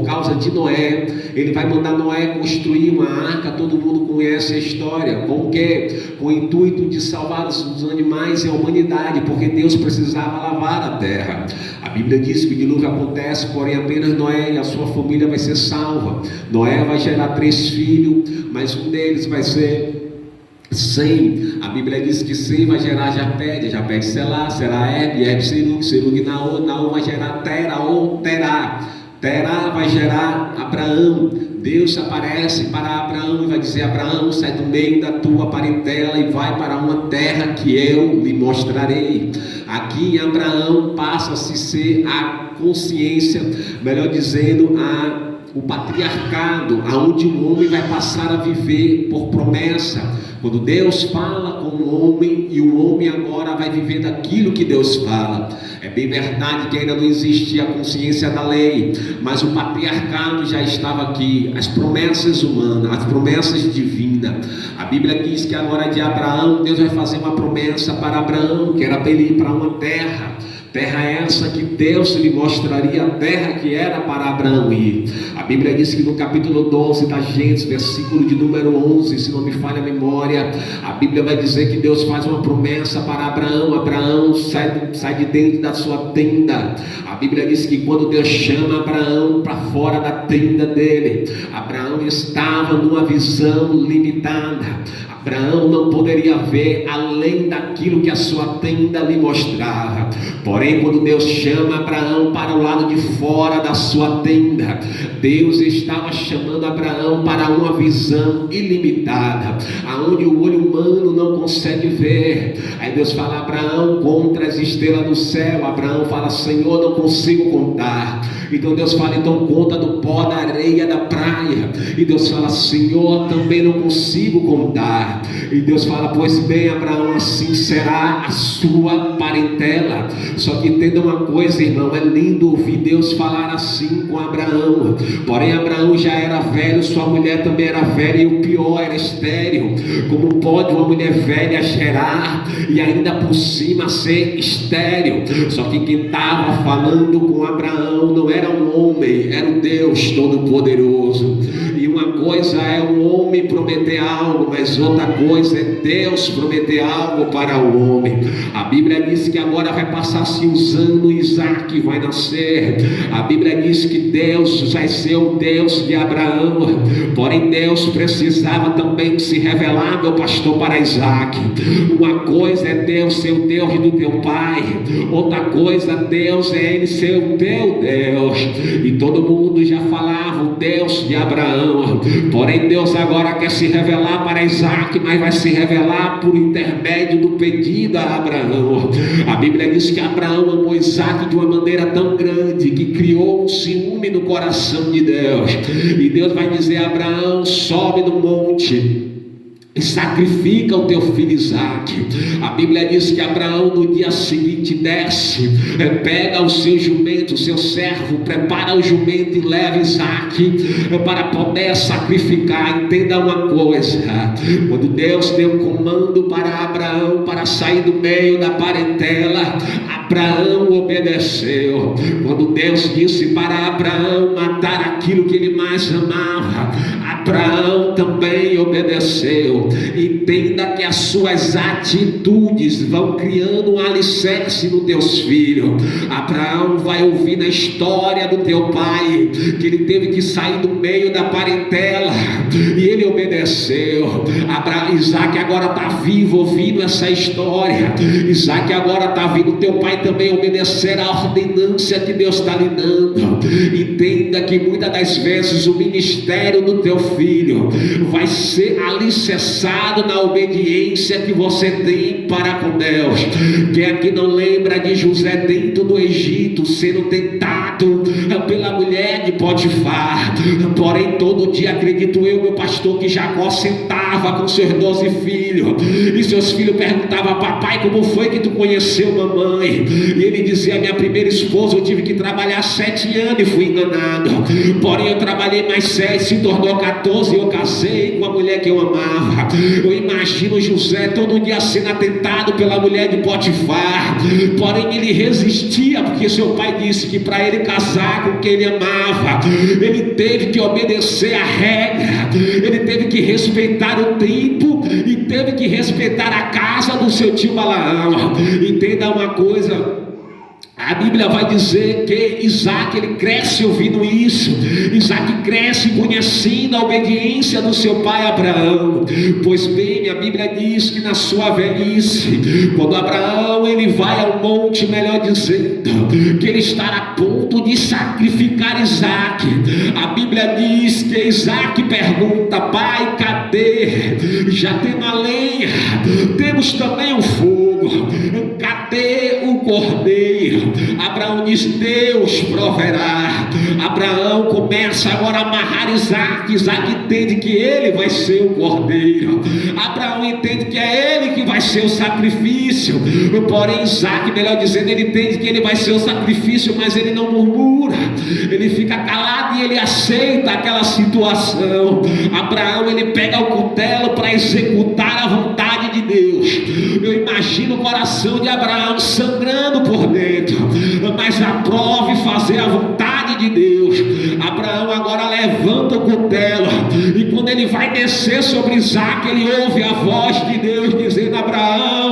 causa de Noé. Ele vai mandar Noé construir uma arca. Todo mundo conhece a história. Com o quê? Com o intuito de salvar os animais e a humanidade, porque Deus precisava lavar a terra. A Bíblia diz que o dilúvio acontece, porém apenas Noé e a sua família vai ser salva. Noé vai gerar 3 filhos, mas um deles vai ser Sem. A Bíblia diz que Sem vai gerar Japed, Japed Selá, Selá Eb Serug, Serug Naô, Naô vai gerar Terá ou Terá, Terá vai gerar Abraão. Deus aparece para Abraão e vai dizer: Abraão, sai do meio da tua parentela e vai para uma terra que eu lhe mostrarei. Aqui em Abraão passa-se a ser a consciência, melhor dizendo, o patriarcado, aonde o homem vai passar a viver por promessa. Quando Deus fala com o homem, e o homem agora vai viver daquilo que Deus fala. É bem verdade que ainda não existia a consciência da lei, mas o patriarcado já estava aqui, as promessas humanas, as promessas divinas. A Bíblia diz que agora de Abraão, Deus vai fazer uma promessa para Abraão, que era para ele ir para uma terra. Terra essa que Deus lhe mostraria, a terra que era para Abraão ir. A Bíblia diz que no capítulo 12 da Gênesis, versículo de número 11, se não me falha a memória, a Bíblia vai dizer que Deus faz uma promessa para Abraão. Abraão sai de dentro da sua tenda. A Bíblia diz que quando Deus chama Abraão para fora da tenda dele, Abraão estava numa visão limitada. Abraão não poderia ver além daquilo que a sua tenda lhe mostrava. Porém, quando Deus chama Abraão para o lado de fora da sua tenda, Deus estava chamando Abraão para uma visão ilimitada, aonde o olho humano não consegue ver. Aí Deus fala: Abraão, conta as estrelas do céu. Abraão fala: Senhor, não consigo contar. Então Deus fala: então conta do pó da areia da praia. E Deus fala: Senhor, também não consigo contar. E Deus fala: pois bem, Abraão, assim será a sua parentela. Só que entenda uma coisa, irmão, é lindo ouvir Deus falar assim com Abraão. Porém Abraão já era velho, sua mulher também era velha, e o pior, era estéril. Como pode uma mulher velha gerar e ainda por cima ser estéril? Só que quem estava falando com Abraão não era um homem, era o Deus Todo-Poderoso. E uma coisa é um homem prometer algo, mas outra coisa é Deus prometer algo para o homem. A Bíblia diz que agora vai passar-se os anos, Isaac vai nascer. A Bíblia diz que Deus vai ser o Deus de Abraão. Porém Deus precisava também se revelar, meu pastor, para Isaac. Uma coisa é Deus ser o Deus do teu pai, outra coisa, Deus é ele ser o teu Deus. E todo mundo já falava o Deus de Abraão. Porém Deus agora quer se revelar para Isaac, mas vai se revelar por intermédio do pedido a Abraão. A Bíblia diz que Abraão amou Isaac de uma maneira tão grande que criou um ciúme no coração de Deus. E Deus vai dizer a Abraão: sobe no monte e sacrifica o teu filho Isaac. A Bíblia diz que Abraão no dia seguinte desce, pega o seu jumento, o seu servo, prepara o jumento e leva Isaac para poder sacrificar. Entenda uma coisa: quando Deus deu comando para Abraão para sair do meio da parentela, Abraão obedeceu. Quando Deus disse para Abraão matar aquilo que ele mais amava, Abraão também obedeceu. Entenda que as suas atitudes vão criando um alicerce nos teus filhos. Abraão vai ouvir na história do teu pai que ele teve que sair do meio da parentela e ele obedeceu. Isaac agora está vivo ouvindo essa história. Isaac agora está vivo. Teu pai também obedecer a ordenância que Deus está lhe dando. Entenda que muitas das vezes o ministério do teu filho vai ser alicerçado na obediência que você tem para com Deus. Quem aqui não lembra de José dentro do Egito sendo tentado pela mulher de Potifar? Porém todo dia, acredito eu, meu pastor, que Jacó sentava com seus 12 filhos e seus filhos perguntavam: papai, como foi que tu conheceu mamãe? E ele dizia: minha primeira esposa eu tive que trabalhar 7 anos e fui enganado. porém eu trabalhei mais 7, se tornou 14, eu casei com a mulher que eu amava. Eu imagino José todo dia sendo atentado pela mulher de Potifar, porém ele resistia, porque seu pai disse que para ele casar com quem ele amava, ele teve que obedecer a regra, ele teve que respeitar o tempo e teve que respeitar a casa do seu tio Balaão. Entenda uma coisa, a Bíblia vai dizer que Isaac, ele cresce ouvindo isso. Isaac cresce conhecendo a obediência do seu pai Abraão. Pois bem, a Bíblia diz que na sua velhice, quando Abraão ele vai ao monte, melhor dizendo, que ele está a ponto de sacrificar Isaac, a Bíblia diz que Isaac pergunta: pai, cadê? Já temos a lenha, temos também o fogo, cadê o cordeiro? Abraão diz: Deus proverá. Abraão começa agora a amarrar Isaac. Isaac entende que ele vai ser o cordeiro. Abraão entende que é ele que vai ser o sacrifício. Porém Isaac, melhor dizendo, ele entende que ele vai ser o sacrifício, mas ele não murmura, ele fica calado e ele aceita aquela situação. Abraão ele pega o cutelo para executar a vontade de Deus. Eu imagino o coração de Abraão sangrando por dentro, mas aprove fazer a vontade de Deus. Abraão agora levanta o cutelo, e quando ele vai descer sobre Isaac, ele ouve a voz de Deus dizendo: Abraão,